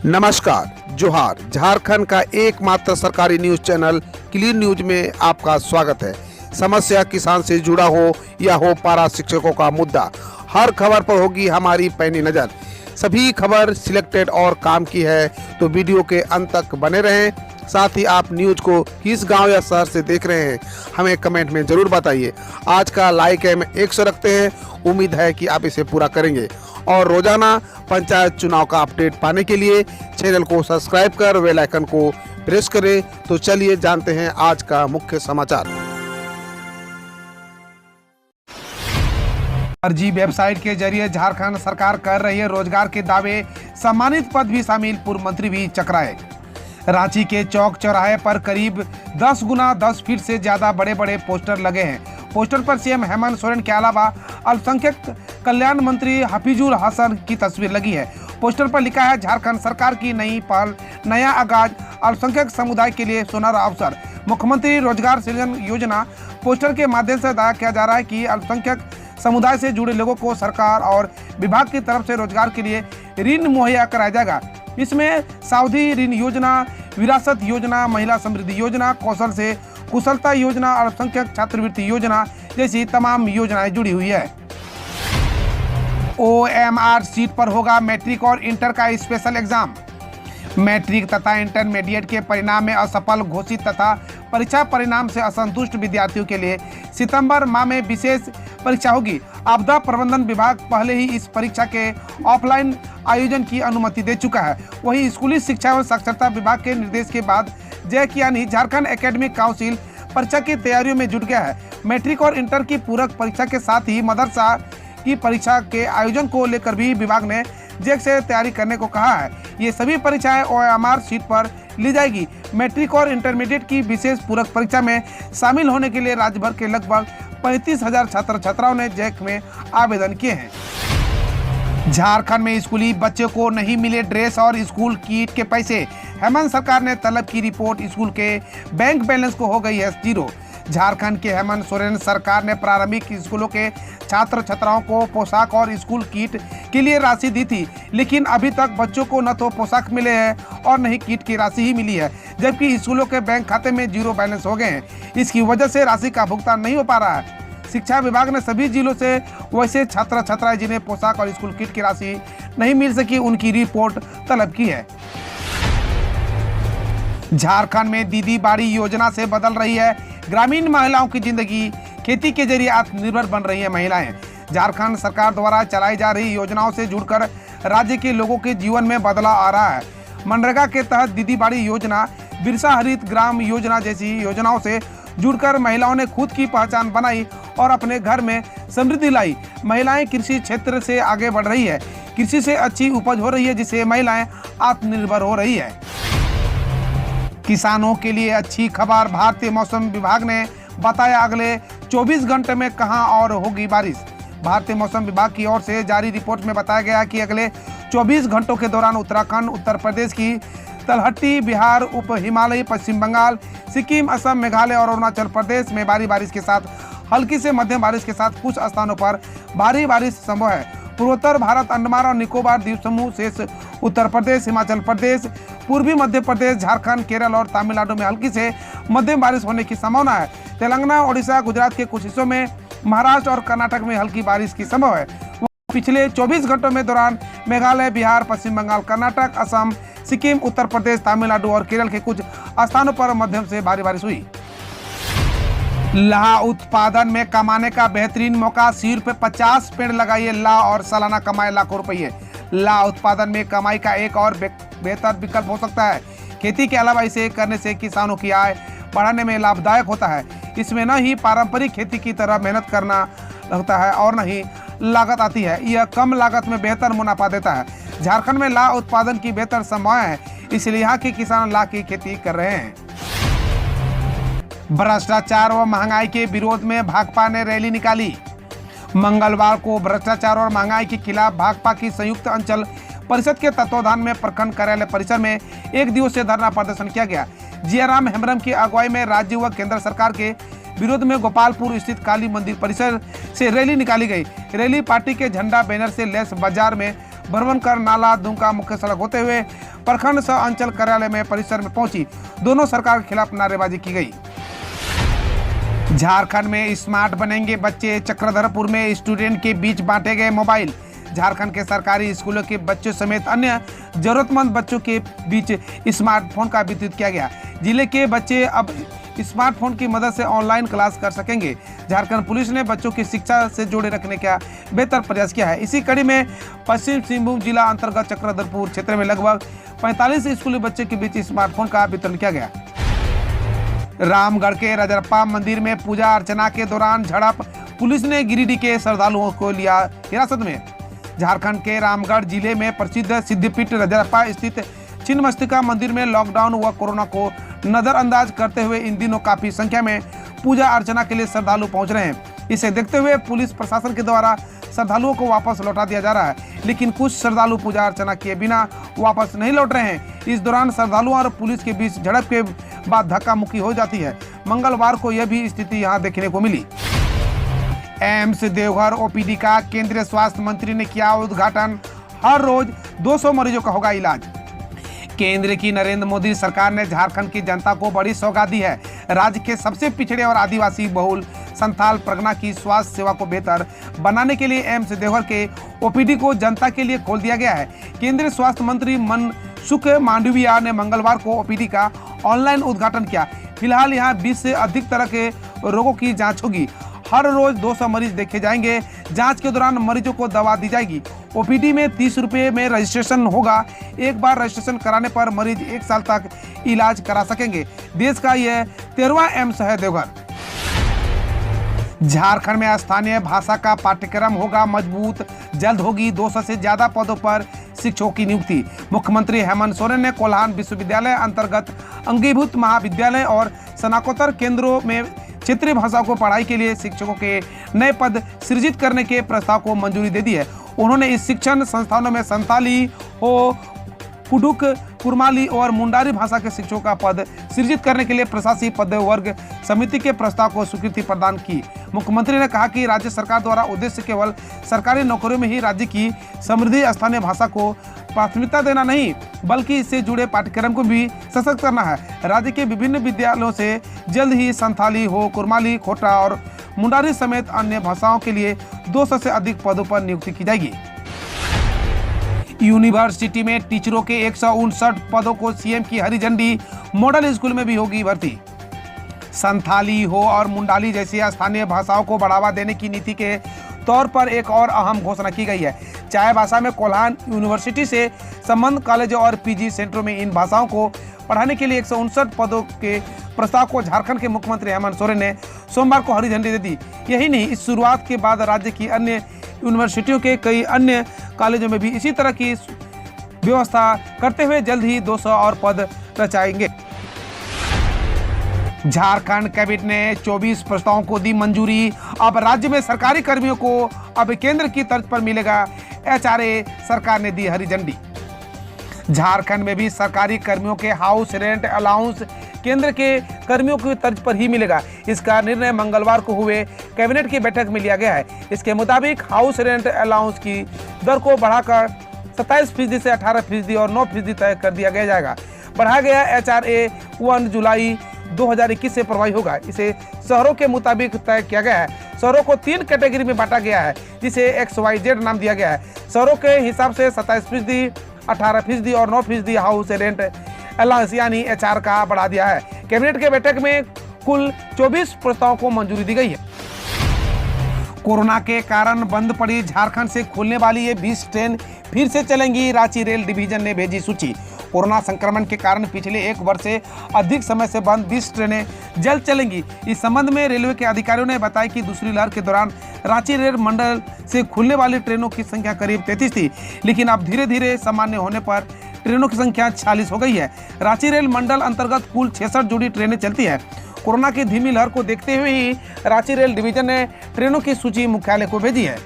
नमस्कार, जोहार। झारखंड का एकमात्र सरकारी न्यूज चैनल क्लीन न्यूज में आपका स्वागत है। समस्या किसान से जुड़ा हो या हो पारा शिक्षकों का मुद्दा, हर खबर पर होगी हमारी पैनी नज़र। सभी खबर सिलेक्टेड और काम की है, तो वीडियो के अंत तक बने रहें। साथ ही आप न्यूज को किस गांव या शहर से देख रहे हैं, हमें कमेंट में ज़रूर बताइए। आज का लाइक हम 100 रखते हैं, उम्मीद है कि आप इसे पूरा करेंगे। और रोजाना पंचायत चुनाव का अपडेट पाने के लिए चैनल को सब्सक्राइब कर बेल आइकन को प्रेस करें। तो चलिए जानते हैं आज का मुख्य समाचार। फर्जी वेबसाइट के जरिए झारखंड सरकार कर रही है रोजगार के दावे, सम्मानित पद भी शामिल, पूर्व मंत्री भी चकराए। रांची के चौक चौराहे पर करीब 10 गुना 10 फीट से ज्यादा बड़े बड़े पोस्टर लगे हैं। पोस्टर पर सीएम हेमंत सोरेन के अलावा अल्पसंख्यक कल्याण मंत्री हफीजुल हसन की तस्वीर लगी है। पोस्टर पर लिखा है, झारखंड सरकार की नई पहल, नया आगाज, अल्पसंख्यक समुदाय के लिए सुनहरा अवसर, मुख्यमंत्री रोजगार सृजन योजना। पोस्टर के माध्यम से दावा किया जा रहा है कि अल्पसंख्यक समुदाय से जुड़े लोगों को सरकार और विभाग की तरफ से रोजगार के लिए ऋण मुहैया कराया जाएगा। इसमें सावधि ऋण योजना, विरासत योजना, महिला समृद्धि योजना, कौशल से कुशलता योजना, अल्पसंख्यक छात्रवृत्ति योजना जैसी तमाम योजनाएं जुड़ी हुई है। OMR सीट पर होगा मैट्रिक और इंटर का स्पेशल एग्जाम। मैट्रिक तथा इंटरमीडिएट के परिणाम में असफल घोषित तथा परीक्षा परिणाम से असंतुष्ट विद्यार्थियों के लिए सितंबर माह में विशेष परीक्षा होगी। आपदा प्रबंधन विभाग पहले ही इस परीक्षा के ऑफलाइन आयोजन की अनुमति दे चुका है। वहीं स्कूली शिक्षा एवं साक्षरता विभाग के निर्देश के बाद जैक यानी झारखंड एकेडमिक काउंसिल परीक्षा की तैयारियों में जुट गया है। मैट्रिक और इंटर की पूरक परीक्षा के साथ ही मदरसा की परीक्षा के आयोजन को लेकर भी विभाग ने जैक से तैयारी करने को कहा है। ये सभी परीक्षाएं OMR सीट पर ली जाएगी। मैट्रिक और इंटरमीडिएट की विशेष पूरक परीक्षा में शामिल होने के लिए राज्य भर के लगभग 35,000 छात्र छात्राओं ने जैक में आवेदन किए हैं। झारखंड में स्कूली बच्चों को नहीं मिले ड्रेस और स्कूल किट के पैसे, हेमंत सरकार ने तलब की रिपोर्ट, स्कूल के बैंक बैलेंस को हो गई है जीरो। झारखंड के हेमंत सोरेन सरकार ने प्रारंभिक स्कूलों के छात्र छात्राओं को पोशाक और स्कूल किट के लिए राशि दी थी, लेकिन अभी तक बच्चों को न तो पोशाक मिले हैं और न ही किट की राशि ही मिली है, जबकि स्कूलों के बैंक खाते में जीरो बैलेंस हो गए हैं। इसकी वजह से राशि का भुगतान नहीं हो पा रहा है। शिक्षा विभाग ने सभी जिलों से वैसे छात्र छात्राएं जिन्हें पोशाक और स्कूल किट की राशि नहीं मिल सकी, उनकी रिपोर्ट तलब की है। झारखंड में दीदी बाड़ी योजना से बदल रही है ग्रामीण महिलाओं की जिंदगी, खेती के जरिए आत्मनिर्भर बन रही है महिलाएं। झारखंड सरकार द्वारा चलाई जा रही योजनाओं से जुड़कर राज्य के लोगों के जीवन में बदलाव आ रहा है। मनरेगा के तहत दीदी बाड़ी योजना, बिरसा हरित ग्राम योजना जैसी योजनाओं से जुड़कर महिलाओं ने खुद की पहचान बनाई और अपने घर में समृद्धि लाई। महिलाएं कृषि क्षेत्र से आगे बढ़ रही है, कृषि से अच्छी उपज हो रही है, जिससे महिलाएं आत्मनिर्भर हो रही है। किसानों के लिए अच्छी खबर, भारतीय मौसम विभाग ने बताया अगले 24 घंटे में कहां और होगी बारिश। भारतीय मौसम विभाग की ओर से जारी रिपोर्ट में बताया गया कि अगले 24 घंटों के दौरान उत्तराखंड, उत्तर प्रदेश की तलहटी, बिहार, उप हिमालय, पश्चिम बंगाल, सिक्किम, असम, मेघालय और अरुणाचल प्रदेश में भारी बारिश के साथ हल्की से मध्यम बारिश के साथ कुछ स्थानों पर भारी बारिश संभव है। पूर्वोत्तर भारत, अंडमान और निकोबार द्वीप समूह, शेष उत्तर प्रदेश, हिमाचल प्रदेश, पूर्वी मध्य प्रदेश, झारखंड, केरल और तमिलनाडु में हल्की से मध्यम बारिश होने की संभावना है। तेलंगाना, ओडिशा, गुजरात के कुछ हिस्सों में, महाराष्ट्र और कर्नाटक में हल्की बारिश की संभव है। पिछले 24 घंटों में दौरान मेघालय, बिहार, पश्चिम बंगाल, कर्नाटक, असम, सिक्किम, उत्तर प्रदेश, तमिलनाडु और केरल के कुछ स्थानों पर मध्यम से भारी बारिश हुई। ला उत्पादन में कमाने का बेहतरीन मौका, सिर्फ 50 पेड़ लगाइए ला और सालाना कमाए लाखों रुपये। ला उत्पादन में कमाई का एक और बेहतर विकल्प हो सकता है। खेती के अलावा इसे करने से किसानों की आय बढ़ाने में लाभदायक होता है। इसमें न ही पारंपरिक खेती की तरह मेहनत करना लगता है और न ही लागत आती है। यह कम लागत में बेहतर मुनाफा देता है। झारखंड में ला उत्पादन की बेहतर संभावना है, इसलिए यहाँ के किसान ला की खेती कर रहे हैं। भ्रष्टाचार व महंगाई के विरोध में भाकपा ने रैली निकाली। मंगलवार को भ्रष्टाचार और महंगाई के खिलाफ भाकपा की संयुक्त अंचल परिषद के तत्वाधान में प्रखंड कार्यालय परिसर में एक दिवसीय धरना प्रदर्शन किया गया। जियाराम हेम्ब्रम की अगुवाई में राज्य व केंद्र सरकार के विरोध में गोपालपुर स्थित काली मंदिर परिसर से रैली निकाली गई। रैली पार्टी के झंडा बैनर से लैस बाजार में भरवनकर नाला दुमका मुख्य सड़क होते हुए प्रखंड सह अंचल कार्यालय में परिसर में पहुंची। दोनों सरकार के खिलाफ नारेबाजी की गई। झारखंड में स्मार्ट बनेंगे बच्चे, चक्रधरपुर में स्टूडेंट के बीच बांटे गए मोबाइल। झारखंड के सरकारी स्कूलों के बच्चों समेत अन्य जरूरतमंद बच्चों के बीच स्मार्टफोन का वितरित किया गया। जिले के बच्चे अब स्मार्टफोन की मदद से ऑनलाइन क्लास कर सकेंगे। झारखंड पुलिस ने बच्चों की शिक्षा से जोड़े रखने का बेहतर प्रयास किया है। इसी कड़ी में पश्चिम सिंहभूम जिला अंतर्गत चक्रधरपुर क्षेत्र में लगभग 45 स्कूली बच्चे के बीच स्मार्टफोन का वितरण किया गया। रामगढ़ के रजरप्पा मंदिर में पूजा अर्चना के दौरान झड़प, पुलिस ने गिरिडीह के श्रद्धालुओं को लिया हिरासत में। झारखंड के रामगढ़ जिले में प्रसिद्ध सिद्धपीठ रजरप्पा स्थित छिन्नमस्तिका मंदिर में लॉकडाउन व कोरोना को नजरअंदाज करते हुए इन दिनों काफी संख्या में पूजा अर्चना के लिए श्रद्धालु पहुंच रहे हैं। इसे देखते हुए पुलिस प्रशासन के द्वारा श्रद्धालुओं को वापस लौटा दिया जा रहा है, लेकिन कुछ श्रद्धालु पूजा अर्चना किए बिना वापस नहीं लौट रहे हैं। इस दौरान श्रद्धालुओं और पुलिस के बीच झड़प के बाद धक्का मुक्की हो जाती है। मंगलवार को यह भी स्थिति यहां देखने को मिली। एम्स देवघर ओपीडी का केंद्रीय स्वास्थ्य मंत्री ने किया उद्घाटन। हर रोज 200 मरीजों का होगा इलाज। केंद्र की नरेंद्र मोदी सरकार ने झारखंड की जनता को बड़ी सौगात दी है। राज्य के सबसे पिछड़े और आदिवासी बहुल संथाल परगना की स्वास्थ्य सेवा को बेहतर बनाने के लिए एम्स देवघर के ओपीडी को जनता के लिए खोल दिया गया है। केंद्रीय स्वास्थ्य मंत्री मनसुख मांडविया ने मंगलवार को ओपीडी का ऑनलाइन उद्घाटन किया। फिलहाल यहां 20 से अधिक तरह के रोगों की जांच होगी। हर रोज 200 मरीज देखे जाएंगे। जांच के दौरान मरीजों को दवा दी जाएगी। ओपीडी में 30 रुपये में रजिस्ट्रेशन होगा। एक बार रजिस्ट्रेशन कराने पर मरीज 1 साल तक इलाज करा सकेंगे। देश का यह 13वां एम्स है देवघर। झारखंड में स्थानीय भाषा का पाठ्यक्रम होगा मजबूत। जल्द होगी 200 से ज्यादा पदों पर शिक्षकों की नियुक्ति। मुख्यमंत्री हेमंत सोरेन ने कोल्हान विश्वविद्यालय अंतर्गत अंगीभूत महाविद्यालय और स्नातकोत्तर केंद्रों में क्षेत्रीय भाषाओं को पढ़ाई के लिए शिक्षकों के नए पद सृजित करने के प्रस्ताव को मंजूरी दे दी है। उन्होंने इस शिक्षण संस्थानों में संताली हो, कुडुक, कुरमाली और मुंडारी भाषा के शिक्षकों का पद सृजित करने के लिए प्रशासकीय पद वर्ग समिति के प्रस्ताव को स्वीकृति प्रदान की। मुख्यमंत्री ने कहा कि राज्य सरकार द्वारा उद्देश्य केवल सरकारी नौकरियों में ही राज्य की समृद्धि स्थानीय भाषा को प्राथमिकता देना नहीं, बल्कि इससे जुड़े पाठ्यक्रम को भी सशक्त करना है। राज्य के विभिन्न विद्यालयों से जल्द ही संथाली हो, कुरमाली, खोटा और मुंडारी समेत अन्य भाषाओं के लिए 200 से अधिक पदों पर नियुक्ति की जाएगी। यूनिवर्सिटी में टीचरों के 159 पदों को सीएम की हरी झंडी। मॉडल स्कूल में भी होगी भर्ती। संथाली हो और मुंडाली जैसी स्थानीय भाषाओं को बढ़ावा देने की नीति के तौर पर एक और अहम घोषणा की गई है। चाय भाषा में कोल्हान यूनिवर्सिटी से संबंध कॉलेजों और पीजी सेंटरों में इन भाषाओं को पढ़ाने के लिए 159 पदों के प्रस्ताव को झारखंड के मुख्यमंत्री हेमंत सोरेन ने सोमवार को हरी झंडी दे दी। यही नहीं, इस शुरुआत के बाद राज्य की अन्य यूनिवर्सिटियों के कई अन्य कॉलेजों में भी इसी तरह की व्यवस्था करते हुए जल्द ही 200 और पद रचाएंगे। झारखंड कैबिनेट ने 24 प्रस्तावों को दी मंजूरी। अब राज्य में सरकारी कर्मियों को अब केंद्र की तर्ज पर मिलेगा एचआरए। सरकार ने दी हरी झंडी। झारखंड में भी सरकारी कर्मियों के हाउस रेंट अलाउंस केंद्र के कर्मियों की तर्ज पर ही मिलेगा। इसका निर्णय मंगलवार को हुए कैबिनेट की बैठक में लिया गया है। इसके मुताबिक हाउस रेंट अलाउंस की दर को बढ़ाकर 27% से 18% और 9% तय कर दिया जाएगा। बढ़ाया गया एचआरए 1 जुलाई 2021 से प्रभावी होगा। इसे शहरों के मुताबिक तय किया गया है। शहरों को 3 कैटेगरी में बांटा गया है, जिसे XYZ नाम दिया गया है। शहरों के हिसाब से 27%, 18% और 9% हाउस रेंट अलाउंस यानी HR का बढ़ा दिया है। कैबिनेट के बैठक में कुल 24 प्रस्तावों को मंजूरी दी गई है। कोरोना के कारण बंद पड़ी झारखंड से खुलने वाली ये 20 ट्रेन फिर से चलेंगी। रांची रेल डिवीजन ने भेजी सूची। कोरोना संक्रमण के कारण पिछले 1 वर्ष से अधिक समय से बंद 20 ट्रेनें जल्द चलेंगी। इस संबंध में रेलवे के अधिकारियों ने बताया कि दूसरी लहर के दौरान रांची रेल मंडल से खुलने वाली ट्रेनों की संख्या करीब 33 थी, लेकिन अब धीरे धीरे सामान्य होने पर ट्रेनों की संख्या 46 हो गई है। रांची रेल मंडल अंतर्गत कुल 66 जोड़ी ट्रेनें चलती है। कोरोना की धीमी लहर को देखते हुए ही रांची रेल डिवीजन ने ट्रेनों की सूची मुख्यालय को भेजी है।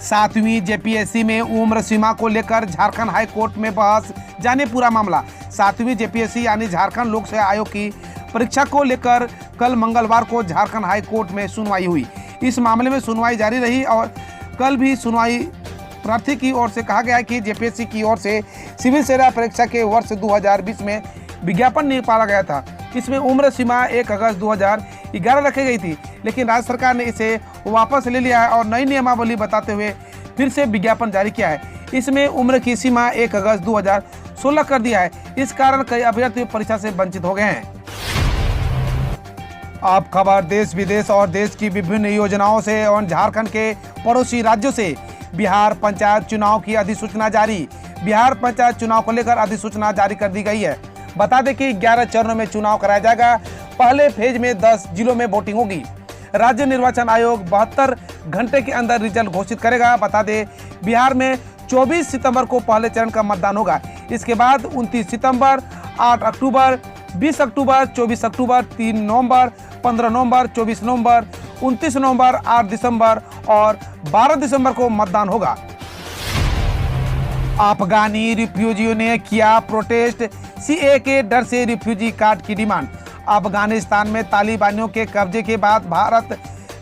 7वीं जेपीएससी में उम्र सीमा को लेकर झारखंड हाई कोर्ट में बहस। जाने पूरा मामला। 7वीं जेपीएससी यानी झारखंड लोक सेवा आयोग की परीक्षा को लेकर कल मंगलवार को झारखंड हाई कोर्ट में सुनवाई हुई। इस मामले में सुनवाई जारी रही और कल भी सुनवाई प्रार्थी की ओर से कहा गया है कि जेपीएससी की ओर से सिविल सेवा परीक्षा के वर्ष 2020 में विज्ञापन निकाला गया था। इसमें उम्र सीमा 1 अगस्त 2011 रखी गई थी, लेकिन राज्य सरकार ने इसे वापस ले लिया है और नई नियमावली बताते हुए फिर से विज्ञापन जारी किया है। इसमें उम्र की सीमा 1 अगस्त 2016 कर दिया है। इस कारण कई अभ्यर्थी परीक्षा से वंचित हो गए हैं। अब खबर देश विदेश और देश की विभिन्न योजनाओं से और झारखंड के पड़ोसी राज्यों से। बिहार पंचायत चुनाव की अधिसूचना जारी। बिहार पंचायत चुनाव को लेकर अधिसूचना जारी कर दी गई है। बता दें कि 11 चरणों में चुनाव कराया जाएगा। पहले फेज में 10 जिलों में वोटिंग होगी। राज्य निर्वाचन आयोग 72 घंटे के अंदर रिजल्ट घोषित करेगा। बता दें बिहार में 24 सितंबर को पहले चरण का मतदान होगा। इसके बाद 29 सितंबर, 8 अक्टूबर, 20 अक्टूबर, 24 अक्टूबर, 3 नवंबर, 15 नवंबर, 24 नवंबर, 29 नवंबर, 8 दिसंबर और 12 दिसंबर को मतदान होगा। अफगानी रिफ्यूजियों ने किया प्रोटेस्ट। सीए के डर से रिफ्यूजी कार्ड की डिमांड। अफगानिस्तान में तालिबानियों के कब्जे के बाद भारत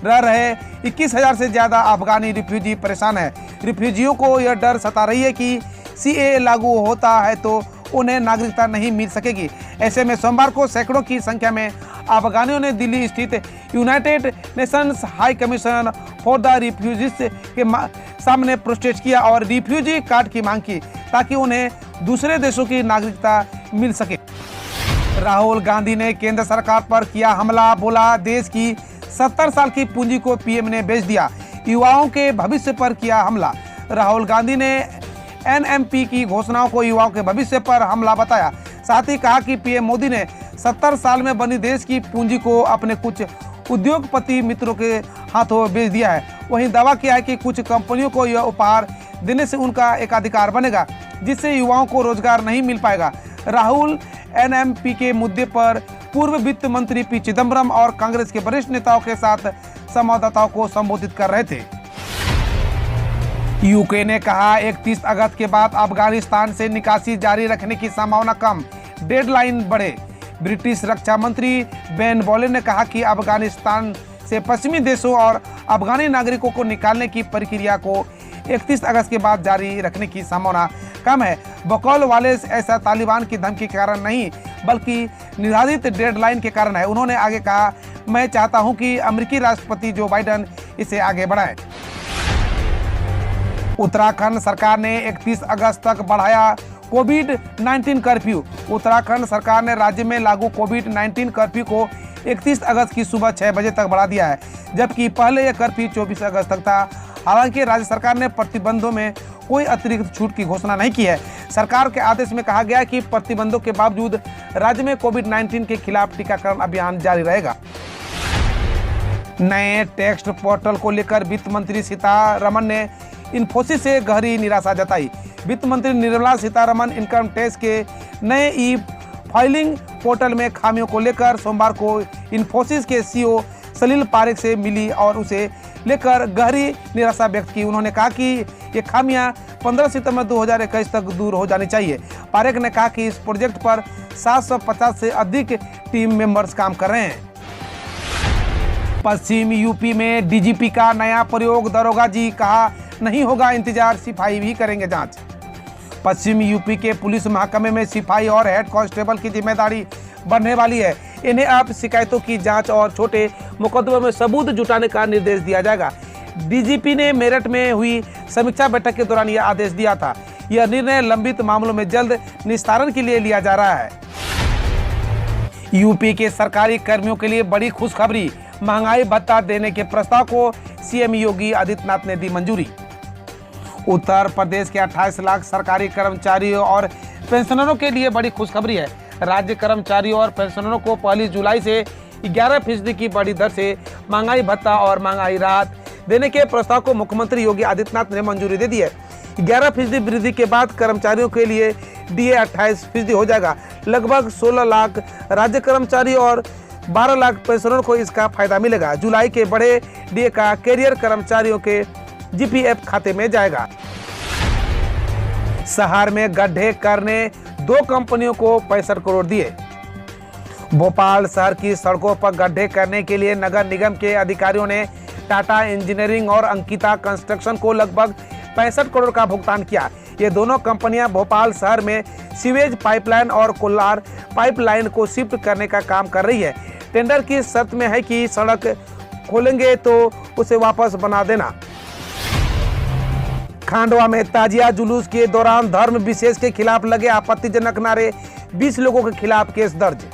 रह रहे 21,000 से ज्यादा अफगानी रिफ्यूजी परेशान है। रिफ्यूजियों को यह डर सता रही है कि सीए लागू होता है तो उन्हें नागरिकता नहीं मिल सकेगी। ऐसे में सोमवार को सैकड़ों की संख्या में अफगानियों ने दिल्ली स्थित United Nations high commission for the refugees के सामने प्रोटेस्ट किया और रिफ्यूजी कार्ड की मांग की ताकि उन्हें दूसरे देशों की नागरिकता मिल सके। राहुल गांधी ने केंद्र सरकार पर किया हमला। बोला देश की 70 साल की पूंजी को पीएम ने बेच दिया। युवाओं के भविष्य पर किया हमला। राहुल गांधी ने एनएमपी की घोषणाओं को युवाओं के भविष्य पर हमला बताया। साथ ही कहा कि पीएम मोदी ने 70 साल में बनी देश की पूंजी को अपने कुछ उद्योगपति मित्रों के हाथों बेच दिया है। वहीं दावा किया है कि कुछ कंपनियों को यह उपहार देने से उनका एकाधिकार बनेगा, जिससे युवाओं को रोजगार नहीं मिल पाएगा। राहुल एनएमपी के मुद्दे पर पूर्व वित्त मंत्री पी चिदम्बरम और कांग्रेस के वरिष्ठ नेताओं के साथ संवाददाताओं को संबोधित कर रहे थे। यूके ने कहा 31 अगस्त के बाद अफगानिस्तान से निकासी जारी रखने की संभावना कम, डेडलाइन बढ़े। ब्रिटिश रक्षा मंत्री बेन बोलेन ने कहा कि अफगानिस्तान से पश्चिमी देशों और अफगानी नागरिकों को निकालने की प्रक्रिया को 31 अगस्त के बाद जारी रखने की संभावना कम है। बकौल वालेस ऐसा तालिबान की धमकी के कारण नहीं बल्कि निर्धारित डेडलाइन के कारण है। उन्होंने आगे कहा, मैं चाहता हूं कि अमेरिकी राष्ट्रपति जो बाइडेन इसे आगे बढ़ाए। उत्तराखंड सरकार ने 31 अगस्त तक बढ़ाया कोविड-19 कर्फ्यू। उत्तराखंड सरकार ने राज्य में लागू कोविड-19 कर्फ्यू को 31 अगस्त की सुबह 6 बजे तक बढ़ा दिया है, जबकि पहले यह कर्फ्यू 24 अगस्त तक था। हालांकि राज्य सरकार ने प्रतिबंधों में कोई अतिरिक्त छूट की घोषणा नहीं की है। सरकार के आदेश में कहा गया है कि प्रतिबंधों के बावजूद राज्य में कोविड-19 के खिलाफ टीकाकरण अभियान जारी रहेगा। नए टेक्स्ट पोर्टल को लेकर वित्त मंत्री सीतारमण ने इन्फोसिस से गहरी निराशा जताई। वित्त मंत्री निर्मला सीतारमण इनकम टैक्स के नए ई फाइलिंग पोर्टल में खामियों को लेकर सोमवार को इन्फोसिस के सीईओ सलील पारेख से मिली और उसे लेकर गहरी निराशा व्यक्त की। उन्होंने कहा कि ये खामियां 15 सितंबर 2021 तक दूर हो जानी चाहिए। पारेख ने कहा कि इस प्रोजेक्ट पर 750 से अधिक टीम मेंबर्स काम कर रहे हैं। पश्चिम यूपी में डीजीपी का नया प्रयोग। दरोगा जी कहा नहीं होगा इंतजार, सिपाही भी करेंगे जांच। पश्चिम यूपी के पुलिस महकमे में सिपाही और हेड कांस्टेबल की जिम्मेदारी बढ़ने वाली है। इन्हें अब शिकायतों की जांच और छोटे मुकदमों में सबूत जुटाने का निर्देश दिया जाएगा। डीजीपी ने मेरठ में हुई समीक्षा बैठक के दौरान यह आदेश दिया था। यह निर्णय लंबित मामलों में जल्द निस्तारण के लिए लिया जा रहा है। यूपी के सरकारी कर्मियों के लिए बड़ी खुशखबरी। महंगाई भत्ता देने के प्रस्ताव को सीएम योगी आदित्यनाथ ने दी मंजूरी। उत्तर प्रदेश के 28 लाख सरकारी कर्मचारियों और पेंशनरों के लिए बड़ी खुशखबरी है। राज्य कर्मचारियों और पेंशनरों को 1 जुलाई से 11% की बड़ी दर से महंगाई भत्ता और महंगाई राहत देने के प्रस्ताव को मुख्यमंत्री योगी आदित्यनाथ ने मंजूरी दे दी है। 11% वृद्धि के बाद कर्मचारियों के लिए डीए 28% हो जाएगा। लगभग 16 लाख राज्य कर्मचारी और 12 लाख पेंशनरों को इसका फायदा मिलेगा। जुलाई के बढ़े डीए का कैरियर कर्मचारियों के जीपीएफ खाते में जाएगा। शहर में गड्ढे करने 2 कंपनियों को 65 करोड़ दिए। भोपाल शहर की सड़कों पर गड्ढे करने के लिए नगर निगम के अधिकारियों ने टाटा इंजीनियरिंग और अंकिता कंस्ट्रक्शन को लगभग 65 करोड़ का भुगतान किया। ये दोनों कंपनियां भोपाल शहर में सीवेज पाइपलाइन और कोलार पाइपलाइन को शिफ्ट करने का काम कर रही है। टेंडर की शर्त में है कि सड़क खोलेंगे तो उसे वापस बना देना। खांडवा में ताजिया जुलूस के दौरान धर्म विशेष के खिलाफ लगे आपत्तिजनक नारे, 20 लोगों के खिलाफ केस दर्ज।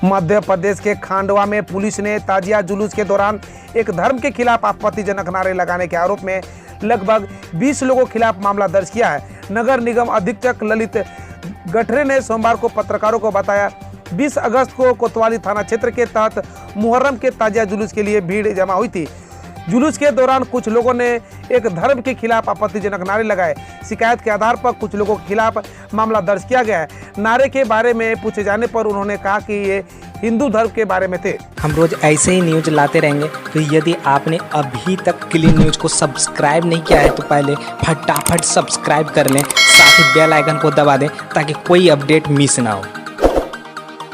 मध्य प्रदेश के खांडवा में पुलिस ने ताजिया जुलूस के दौरान एक धर्म के खिलाफ आपत्तिजनक नारे लगाने के आरोप में लगभग 20 लोगों के खिलाफ मामला दर्ज किया है। नगर निगम अधीक्षक ललित गठरे ने सोमवार को पत्रकारों को बताया, 20 अगस्त को कोतवाली थाना क्षेत्र के तहत मुहर्रम के ताजिया जुलूस के लिए भीड़ जमा हुई थी। जुलूस के दौरान कुछ लोगों ने एक धर्म के खिलाफ आपत्तिजनक नारे लगाए। शिकायत के आधार पर कुछ लोगों के खिलाफ मामला दर्ज किया गया है। नारे के बारे में पूछे जाने पर उन्होंने कहा कि ये हिंदू धर्म के बारे में थे। हम रोज ऐसे ही न्यूज लाते रहेंगे, तो यदि आपने अभी तक क्लीन न्यूज को सब्सक्राइब नहीं किया है तो पहले फटाफट सब्सक्राइब कर लें, साथ ही बेल आइकन को दबा दें ताकि कोई अपडेट मिस ना हो।